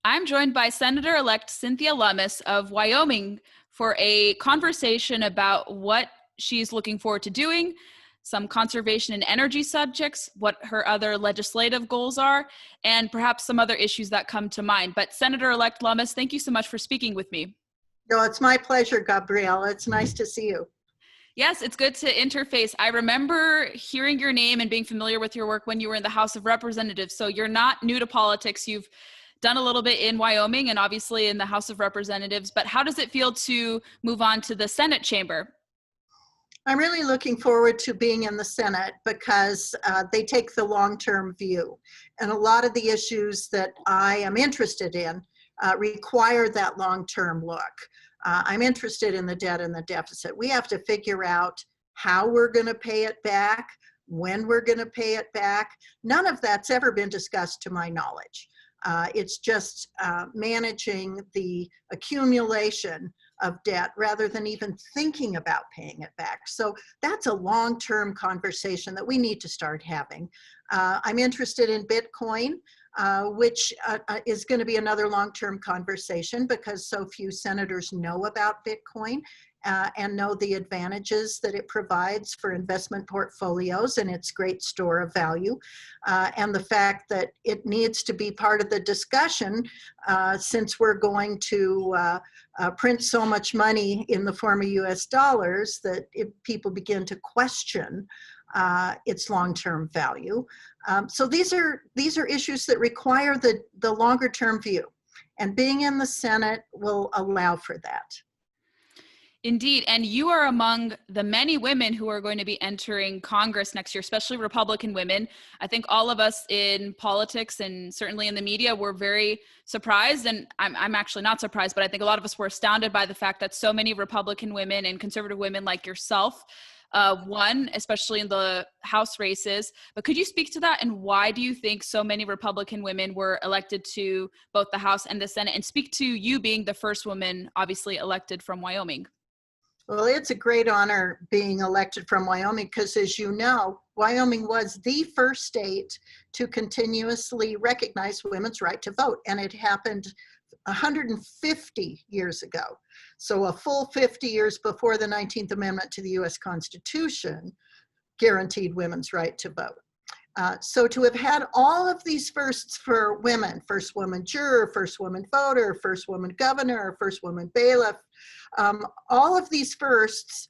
I'm joined by Senator-elect Cynthia Lummis of Wyoming for a conversation about what she's looking forward to doing, some conservation and energy subjects, what her other legislative goals are, and perhaps some other issues that come to mind. But Senator-elect Lummis, thank you so much for speaking with me. No, it's my pleasure, Gabrielle. It's nice to see you. Yes, it's good to interface. I remember hearing your name and being familiar with your work when you were in the House of Representatives. So you're not new to politics. You've done a little bit in Wyoming and obviously in the House of Representatives. But how does it feel to move on to the Senate chamber? I'm really looking forward to being in the Senate because they take the long-term view. And a lot of the issues that I am interested in require that long-term look. I'm interested in the debt and the deficit. We have to figure out how we're going to pay it back, when we're going to pay it back. None of that's ever been discussed to my knowledge. It's just managing the accumulation of debt rather than even thinking about paying it back. So that's a long-term conversation that we need to start having. I'm interested in Bitcoin, which is going to be another long-term conversation because so few senators know about Bitcoin and know the advantages that it provides for investment portfolios and its great store of value, and the fact that it needs to be part of the discussion since we're going to print so much money in the form of US dollars that if people begin to question its long-term value. So these are issues that require the longer-term view, and being in the Senate will allow for that. Indeed, and you are among the many women who are going to be entering Congress next year, especially Republican women. I think all of us in politics and certainly in the media were very surprised, and I'm actually not surprised, but I think a lot of us were astounded by the fact that so many Republican women and conservative women like yourself won, especially in the House races. But could you speak to that, and why do you think so many Republican women were elected to both the House and the Senate, and speak to you being the first woman obviously elected from Wyoming? Well, it's a great honor being elected from Wyoming because, as you know, Wyoming was the first state to continuously recognize women's right to vote, and it happened 150 years ago. So a full 50 years before the 19th Amendment to the US Constitution guaranteed women's right to vote. So to have had all of these firsts for women, first woman juror, first woman voter, first woman governor, first woman bailiff, all of these firsts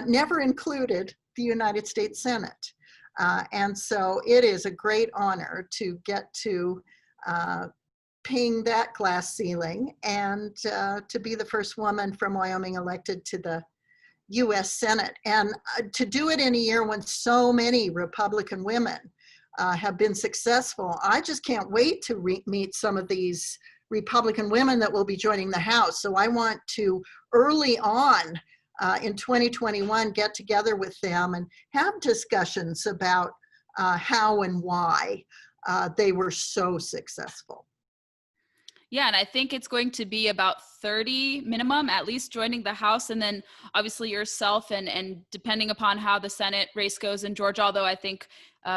never included the United States Senate. And so it is a great honor to get to ping that glass ceiling and to be the first woman from Wyoming elected to the US Senate. And to do it in a year when so many Republican women have been successful. I just can't wait to meet some of these Republican women that will be joining the House. So I want to early on in 2021 get together with them and have discussions about how and why they were so successful. Yeah, and I think it's going to be about 30 minimum, at least joining the House, and then obviously yourself, and depending upon how the Senate race goes in Georgia, although I think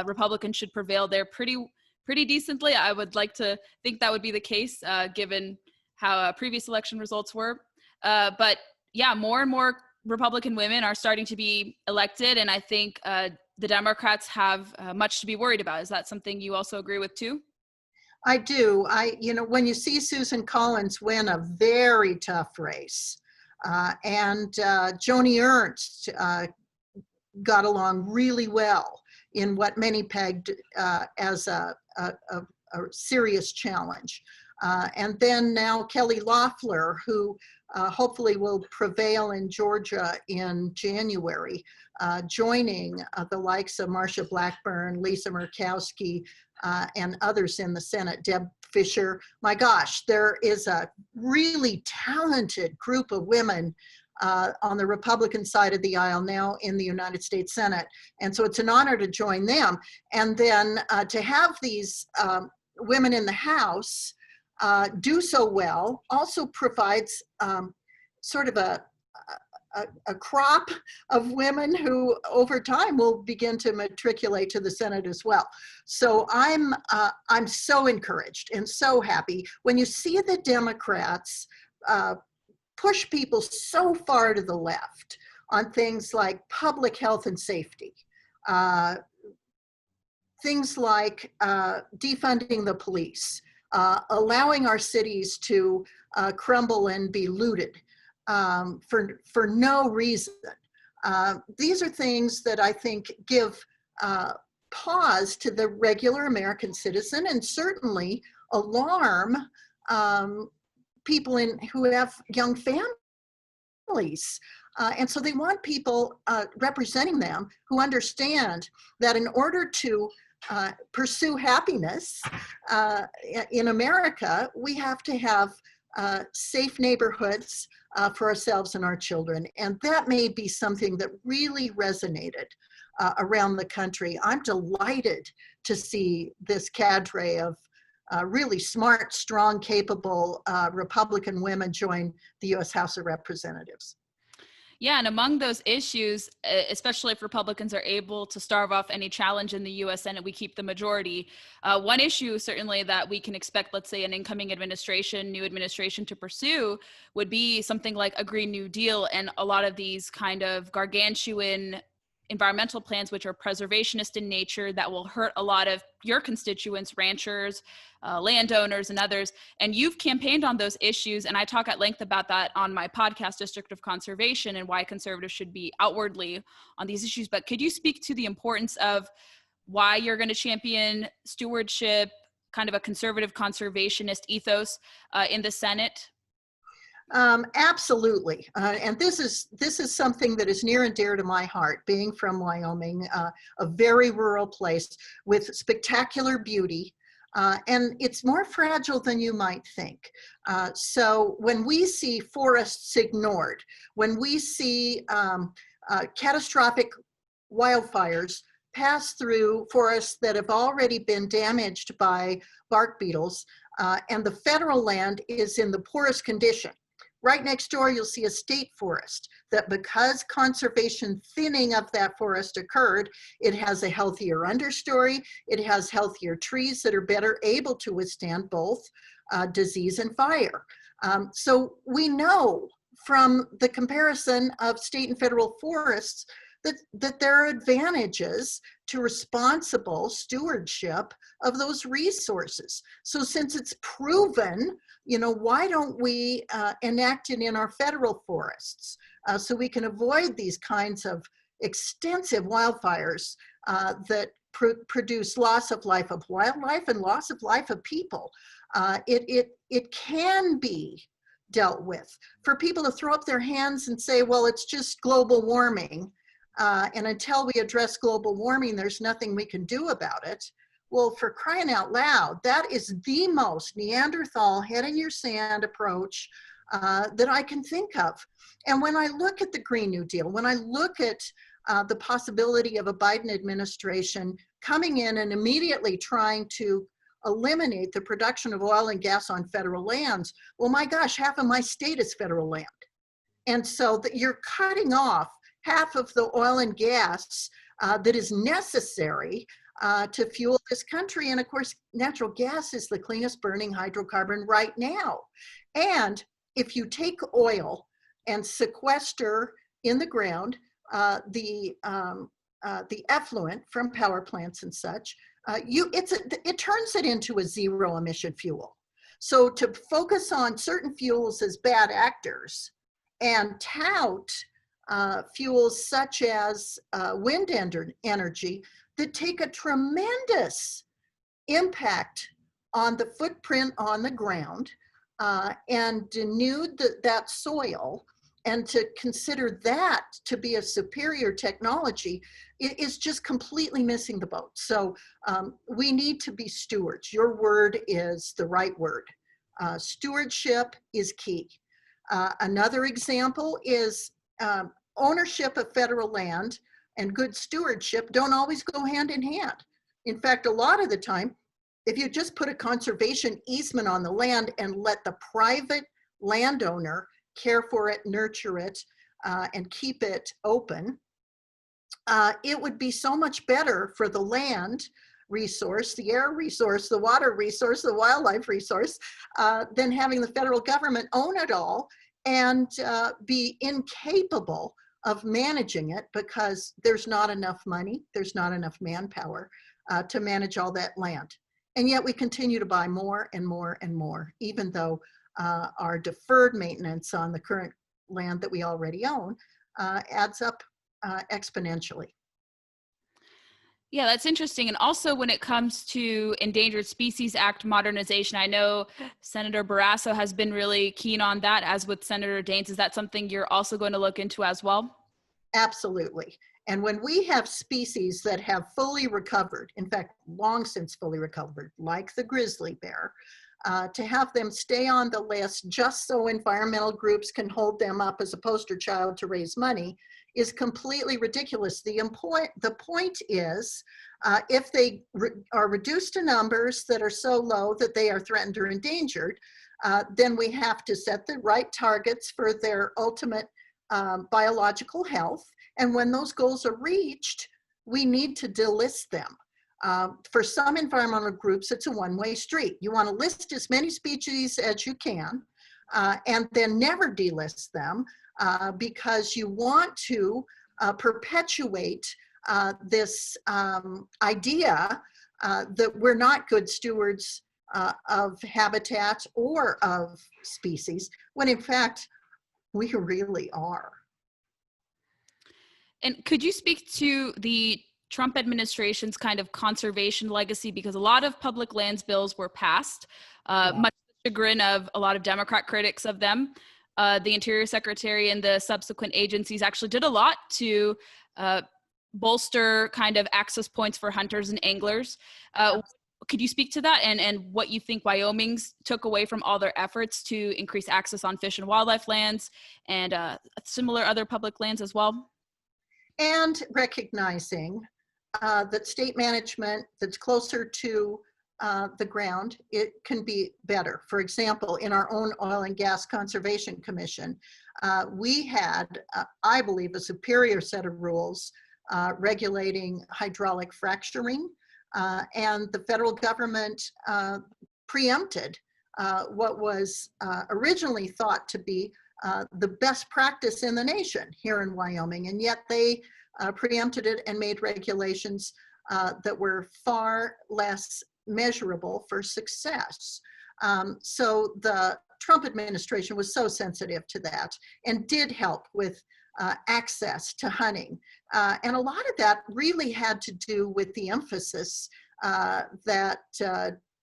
Republicans should prevail there pretty decently. I would like to think that would be the case, given how previous election results were. But yeah, more and more Republican women are starting to be elected, and I think the Democrats have much to be worried about. Is that something you also agree with too? I do. When you see Susan Collins win a very tough race, and Joni Ernst got along really well in what many pegged as a serious challenge. And then now Kelly Loeffler, who hopefully will prevail in Georgia in January, joining the likes of Marsha Blackburn, Lisa Murkowski, and others in the Senate, Deb Fischer. My gosh, there is a really talented group of women on the Republican side of the aisle now in the United States Senate. And so it's an honor to join them. And then to have these women in the House do so well also provides sort of a crop of women who over time will begin to matriculate to the Senate as well. So I'm so encouraged and so happy when you see the Democrats push people so far to the left on things like public health and safety, things like defunding the police, allowing our cities to crumble and be looted for no reason. These are things that I think give pause to the regular American citizen, and certainly alarm people who have young families. And so they want people representing them who understand that in order to pursue happiness in America, we have to have safe neighborhoods for ourselves and our children. And that may be something that really resonated around the country. I'm delighted to see this cadre of really smart, strong, capable Republican women join the U.S. House of Representatives. Yeah, and among those issues, especially if Republicans are able to starve off any challenge in the U.S. Senate, we keep the majority. One issue certainly that we can expect, let's say, an incoming administration, new administration to pursue would be something like a Green New Deal and a lot of these kind of gargantuan environmental plans, which are preservationist in nature, that will hurt a lot of your constituents, ranchers, landowners, and others. And you've campaigned on those issues, and I talk at length about that on my podcast, District of Conservation, and why conservatives should be outwardly on these issues. But could you speak to the importance of why you're going to champion stewardship, kind of a conservative conservationist ethos in the Senate? Absolutely. And this is something that is near and dear to my heart, being from Wyoming, a very rural place with spectacular beauty. And it's more fragile than you might think. So when we see forests ignored, when we see catastrophic wildfires pass through forests that have already been damaged by bark beetles, and the federal land is in the poorest condition, right next door, you'll see a state forest that, because conservation thinning of that forest occurred, it has a healthier understory, it has healthier trees that are better able to withstand both disease and fire. So we know from the comparison of state and federal forests that there are advantages to responsible stewardship of those resources. So since it's proven, why don't we enact it in our federal forests so we can avoid these kinds of extensive wildfires that produce loss of life of wildlife and loss of life of people. It can be dealt with. For people to throw up their hands and say, well, it's just global warming, and until we address global warming, there's nothing we can do about it. Well, for crying out loud, that is the most Neanderthal head in your sand approach that I can think of. And when I look at the Green New Deal, when I look at the possibility of a Biden administration coming in and immediately trying to eliminate the production of oil and gas on federal lands, well, my gosh, half of my state is federal land. And so that you're cutting off half of the oil and gas that is necessary to fuel this country. And of course, natural gas is the cleanest burning hydrocarbon right now. And if you take oil and sequester in the ground the effluent from power plants and such, it turns it into a zero emission fuel. So to focus on certain fuels as bad actors and tout fuels such as wind energy that take a tremendous impact on the footprint on the ground and denude that soil, and to consider that to be a superior technology, it is just completely missing the boat. So we need to be stewards. Your word is the right word. Stewardship is key. Another example is ownership of federal land and good stewardship don't always go hand in hand. In fact, a lot of the time, if you just put a conservation easement on the land and let the private landowner care for it, nurture it, and keep it open, it would be so much better for the land resource, the air resource, the water resource, the wildlife resource, than having the federal government own it all and be incapable of managing it because there's not enough money, there's not enough manpower to manage all that land. And yet we continue to buy more and more and more, even though our deferred maintenance on the current land that we already own adds up exponentially. Yeah, that's interesting. And also when it comes to Endangered Species Act modernization, I know Senator Barrasso has been really keen on that, as with Senator Daines. Is that something you're also going to look into as well? Absolutely. And when we have species that have fully recovered, in fact, long since fully recovered, like the grizzly bear, to have them stay on the list just so environmental groups can hold them up as a poster child to raise money is completely ridiculous. The point is, if they are reduced to numbers that are so low that they are threatened or endangered, then we have to set the right targets for their ultimate biological health. And when those goals are reached, we need to delist them. For some environmental groups, it's a one-way street. You want to list as many species as you can and then never delist them because you want to perpetuate this idea that we're not good stewards of habitat or of species, when in fact, we really are. And could you speak to the Trump administration's kind of conservation legacy? Because a lot of public lands bills were passed, much to the chagrin of a lot of Democrat critics of them. The Interior Secretary and the subsequent agencies actually did a lot to bolster kind of access points for hunters and anglers. Could you speak to that and what you think Wyoming's took away from all their efforts to increase access on fish and wildlife lands and similar other public lands as well? And recognizing that state management that's closer to the ground, it can be better. For example, in our own Oil and Gas Conservation Commission, we had, I believe, a superior set of rules regulating hydraulic fracturing, and the federal government preempted what was originally thought to be the best practice in the nation here in Wyoming, and yet they preempted it and made regulations that were far less measurable for success. So the Trump administration was so sensitive to that and did help with access to hunting. And a lot of that really had to do with the emphasis that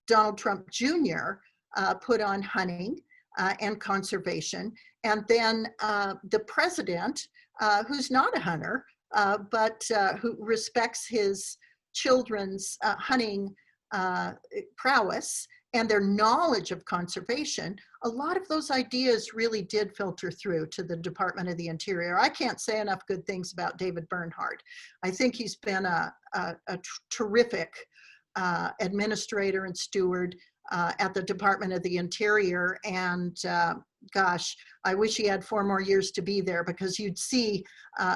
Donald Trump Jr. Put on hunting and conservation. And then the president, who's not a hunter, but who respects his children's hunting prowess and their knowledge of conservation, a lot of those ideas really did filter through to the Department of the Interior. I can't say enough good things about David Bernhardt. I think he's been a terrific administrator and steward at the Department of the Interior, and gosh, I wish he had 4 more years to be there, because you'd see,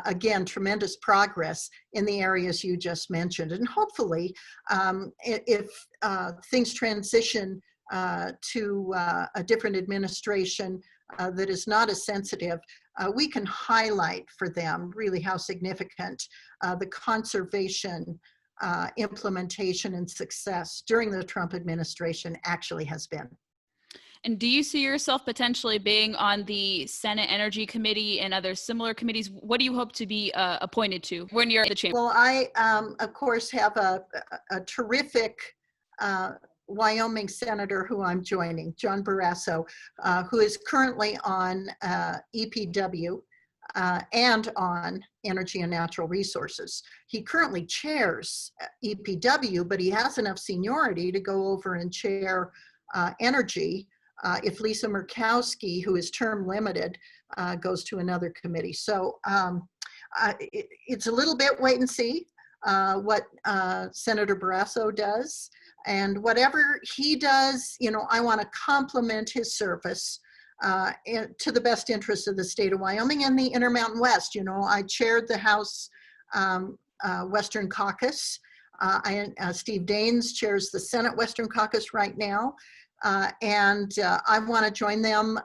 again, tremendous progress in the areas you just mentioned. And hopefully, if things transition to a different administration that is not as sensitive, we can highlight for them really how significant the conservation implementation and success during the Trump administration actually has been. And do you see yourself potentially being on the Senate Energy Committee and other similar committees? What do you hope to be appointed to when you're in the chamber? Well, I, of course, have a terrific Wyoming senator who I'm joining, John Barrasso, who is currently on EPW and on Energy and Natural Resources. He currently chairs EPW, but he has enough seniority to go over and chair Energy if Lisa Murkowski, who is term limited, goes to another committee. So it's a little bit wait and see what Senator Barrasso does. And whatever he does, you know, I want to compliment his service and to the best interest of the state of Wyoming and the Intermountain West. You know, I chaired the House Western Caucus. Steve Daines chairs the Senate Western Caucus right now. And I want to join them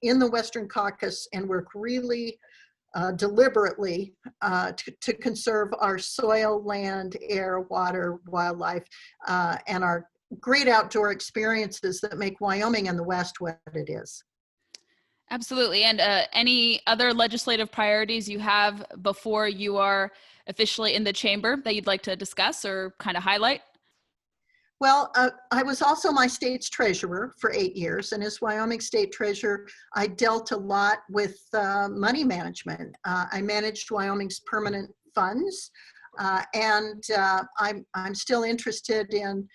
in the Western Caucus and work really deliberately to conserve our soil, land, air, water, wildlife, and our great outdoor experiences that make Wyoming and the West what it is. Absolutely. And any other legislative priorities you have before you are officially in the chamber that you'd like to discuss or kind of highlight? Well, I was also my state's treasurer for 8 years, and as Wyoming State Treasurer, I dealt a lot with money management. I managed Wyoming's permanent funds, and I'm still interested in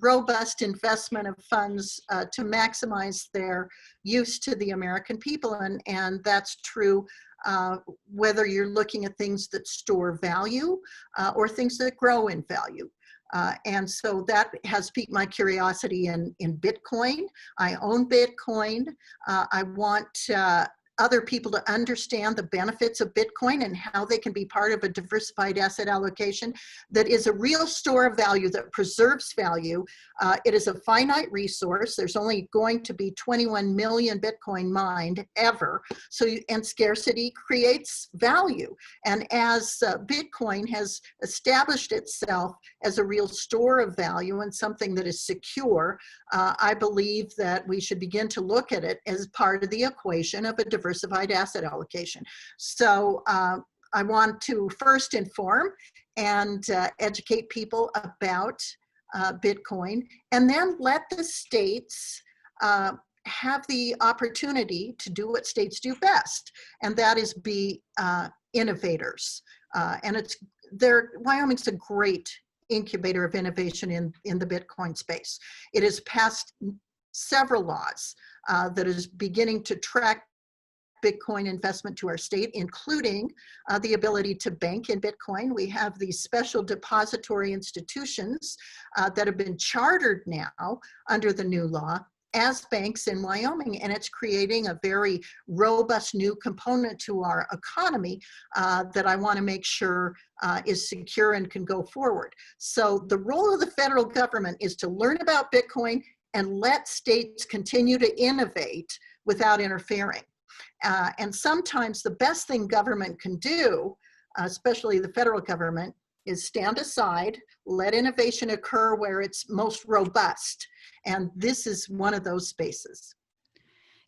robust investment of funds to maximize their use to the American people, and that's true whether you're looking at things that store value or things that grow in value. And so that has piqued my curiosity in Bitcoin. I own Bitcoin. I want other people to understand the benefits of Bitcoin and how they can be part of a diversified asset allocation that is a real store of value that preserves value. It is a finite resource. There's only going to be 21 million Bitcoin mined ever. And scarcity creates value. And as Bitcoin has established itself as a real store of value and something that is secure, I believe that we should begin to look at it as part of the equation of a diversified asset allocation. So I want to first inform and educate people about Bitcoin, and then let the states have the opportunity to do what states do best, and that is be innovators. And Wyoming's a great incubator of innovation in the Bitcoin space. It has passed several laws that is beginning to track Bitcoin investment to our state, including the ability to bank in Bitcoin. We have these special depository institutions that have been chartered now under the new law as banks in Wyoming, and it's creating a very robust new component to our economy that I want to make sure is secure and can go forward. So the role of the federal government is to learn about Bitcoin and let states continue to innovate without interfering. And sometimes the best thing government can do, especially the federal government, is stand aside, let innovation occur where it's most robust. And this is one of those spaces.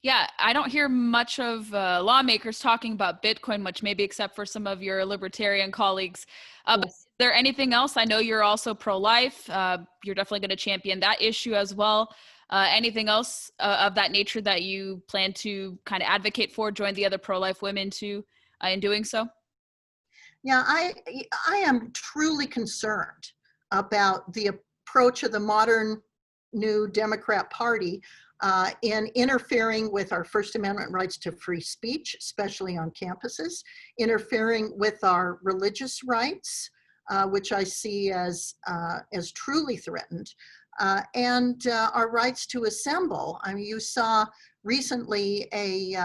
Yeah, I don't hear much of lawmakers talking about Bitcoin much, maybe except for some of your libertarian colleagues. But is there anything else? I know you're also pro-life. You're definitely going to champion that issue as well. Anything else of that nature that you plan to kind of advocate for, join the other pro-life women to in doing so? Yeah, I am truly concerned about the approach of the modern new Democrat Party in interfering with our First Amendment rights to free speech, especially on campuses, interfering with our religious rights, which I see as truly threatened, and our rights to assemble. I mean, you saw recently a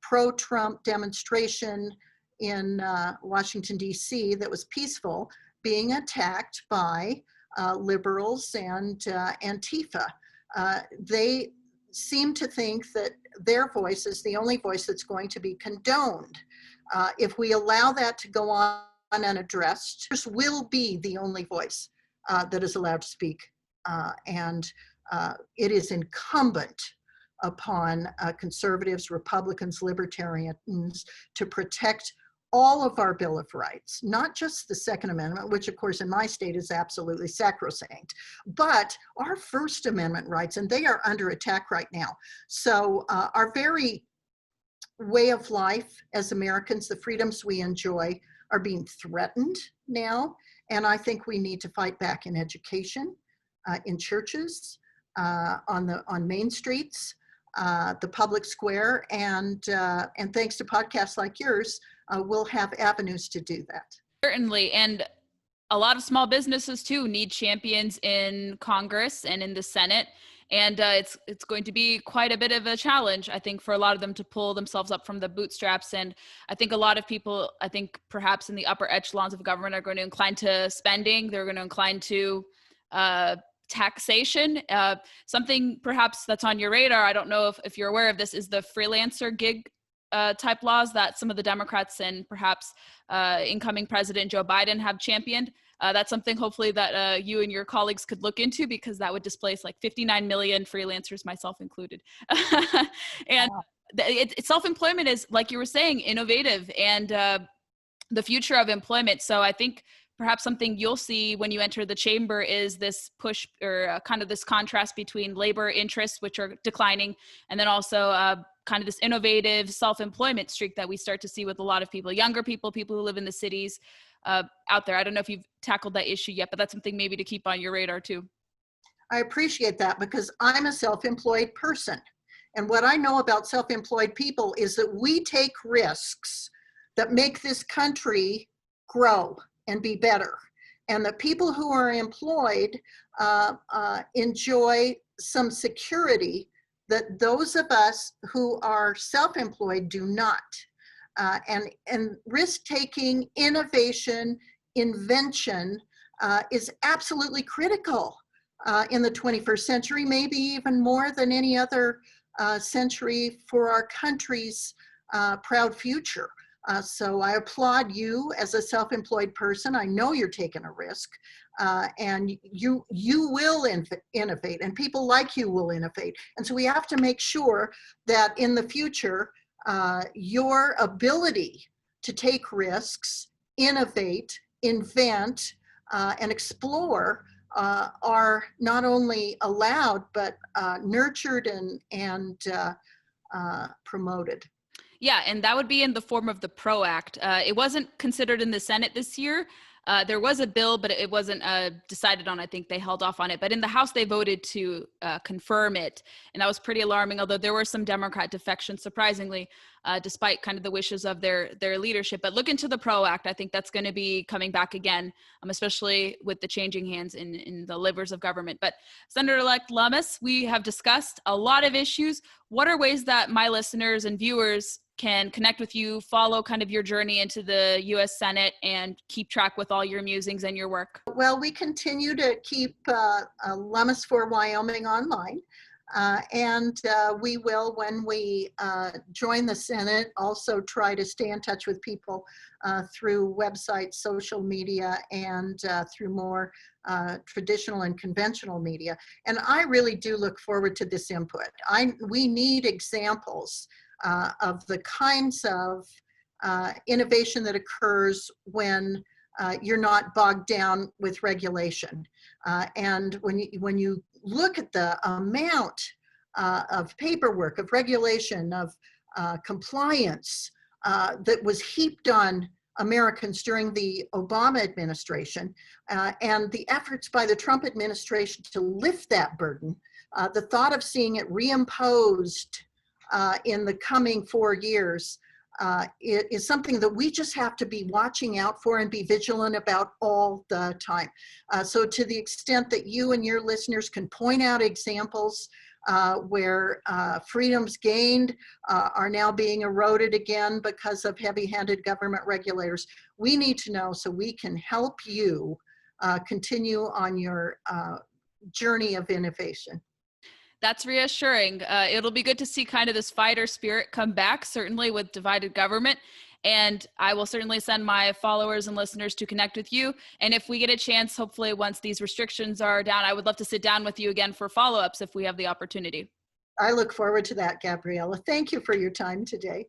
pro-Trump demonstration in Washington, D.C. that was peaceful, being attacked by liberals and Antifa. They seem to think that their voice is the only voice that's going to be condoned. If we allow that to go on unaddressed, this will be the only voice that is allowed to speak. And it is incumbent upon conservatives, Republicans, libertarians to protect all of our Bill of Rights, not just the Second Amendment, which of course in my state is absolutely sacrosanct, but our First Amendment rights, and they are under attack right now. So our very way of life as Americans, the freedoms we enjoy, are being threatened now. And I think we need to fight back in education, in churches, on main streets, the public square, and thanks to podcasts like yours, we'll have avenues to do that. Certainly, and a lot of small businesses too need champions in Congress and in the Senate. And it's going to be quite a bit of a challenge, I think, for a lot of them to pull themselves up from the bootstraps. And I think a lot of people, I think perhaps in the upper echelons of government, are going to incline to spending. They're going to incline to taxation. Something perhaps that's on your radar, I don't know if you're aware of this, is the freelancer gig type laws that some of the Democrats and perhaps incoming President Joe Biden have championed. That's something hopefully that you and your colleagues could look into, because that would displace like 59 million freelancers, myself included. And self-employment is, like you were saying, innovative and the future of employment. So I think perhaps something you'll see when you enter the chamber is this push, or kind of this contrast between labor interests, which are declining, and then also kind of this innovative self-employment streak that we start to see with a lot of people, younger people, people who live in the cities out there. I don't know if you've tackled that issue yet, but that's something maybe to keep on your radar too. I appreciate that, because I'm a self-employed person. And what I know about self-employed people is that we take risks that make this country grow and be better. And the people who are employed enjoy some security that those of us who are self-employed do not. And risk-taking, innovation, invention is absolutely critical in the 21st century, maybe even more than any other century for our country's proud future. So I applaud you as a self-employed person. I know you're taking a risk, and you will innovate, and people like you will innovate. And so we have to make sure that in the future, your ability to take risks, innovate, invent, and explore are not only allowed, but nurtured and promoted. Yeah, and that would be in the form of the PRO Act. It wasn't considered in the Senate this year. There was a bill, but it wasn't decided on. I think they held off on it. But in the House, they voted to confirm it. And that was pretty alarming, although there were some Democrat defections, surprisingly, despite kind of the wishes of their leadership. But look into the PRO Act. I think that's going to be coming back again, especially with the changing hands in the livers of government. But Senator-elect Lummis, we have discussed a lot of issues. What are ways that my listeners and viewers can connect with you, follow kind of your journey into the U.S. Senate, and keep track with all your musings and your work? Well, we continue to keep Lummis for Wyoming online. And we will, when we join the Senate, also try to stay in touch with people through websites, social media, and through more traditional and conventional media. And I really do look forward to this input. We need examples of the kinds of innovation that occurs when you're not bogged down with regulation. And when you look at the amount of paperwork, of regulation, of compliance that was heaped on Americans during the Obama administration, and the efforts by the Trump administration to lift that burden, the thought of seeing it reimposed in the coming 4 years is something that we just have to be watching out for and be vigilant about all the time. So to the extent that you and your listeners can point out examples where freedoms gained are now being eroded again because of heavy-handed government regulators, we need to know so we can help you continue on your journey of innovation. That's reassuring. It'll be good to see kind of this fighter spirit come back, certainly with divided government. And I will certainly send my followers and listeners to connect with you. And if we get a chance, hopefully once these restrictions are down, I would love to sit down with you again for follow-ups if we have the opportunity. I look forward to that, Gabriella. Thank you for your time today.